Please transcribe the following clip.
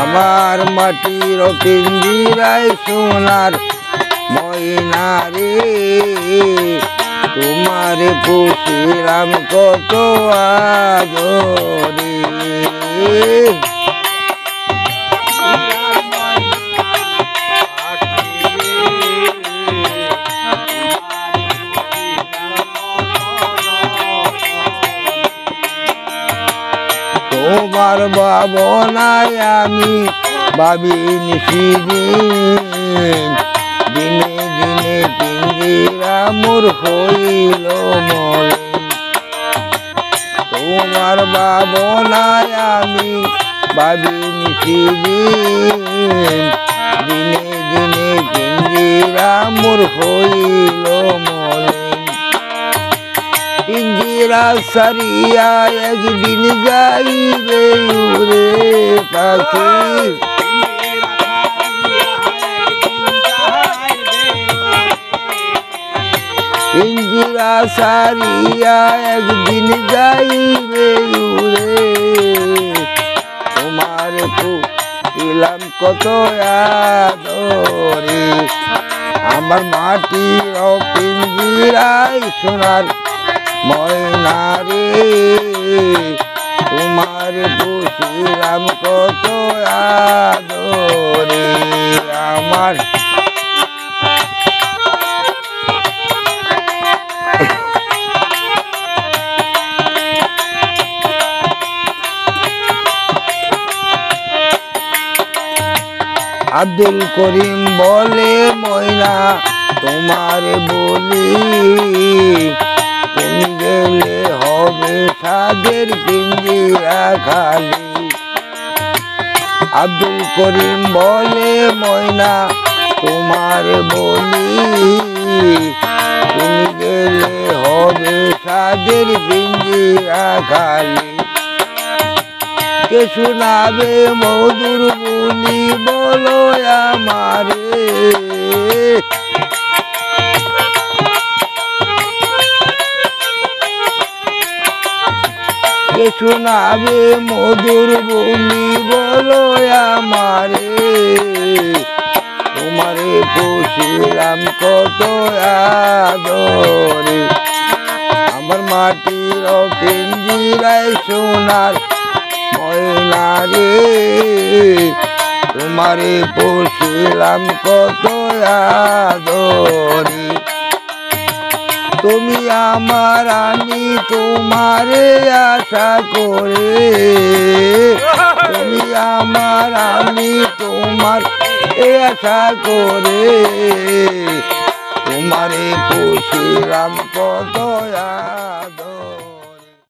আমার মাটির পিঞ্জিরায় সোনার ময়না রে, তোমারে পুষিলাম কত আদরে। তোমার ভাবনায় আমি ভাবি নিশিদিন, দিনে দিনে পিঞ্জিরা মোর হইল মলিন। তোমার ভাবনায় আমি ভাবি নিশিদিন, দিনে দিনে পিঞ্জিরা মোর হইল মলিন। পিঞ্জিরা সারিয়া একদিন যাইবে উড়ে পাখি, পিঞ্জিরা সারিয়া একদিন যাইবে উড়ে, তোমার পুষিলাম কত আদরে। আমার মাটির পিঞ্জিরায় সোনার ময়না রে, তোমার পুষিলাম কত আদরে। আমার আব্দুল করিম বলে ময়না তোমার বলি, তুমি গেলে হবে সাদের পিঞ্জিরা খালি। আব্দুল করিম বলে ময়না তোমার বলি, তুমি গেলে হবে সাদের পিঞ্জিরা খালি। কে শোনাবে মধুর বুলি বলো আমারে, কে শোনাবে মধুর বুলি বলো আমারে। তোমারে পুষিলাম কত আদরে। আমার মাটির পিঞ্জিরায় সোনার ময়না রে, তোমারে পুষিলাম কত আদরে। তুমি আমার রানী তোমারে আশা করে, তুমি আমার রানী তোমার আশা করে, তোমারে পুষিলাম কত আদরে।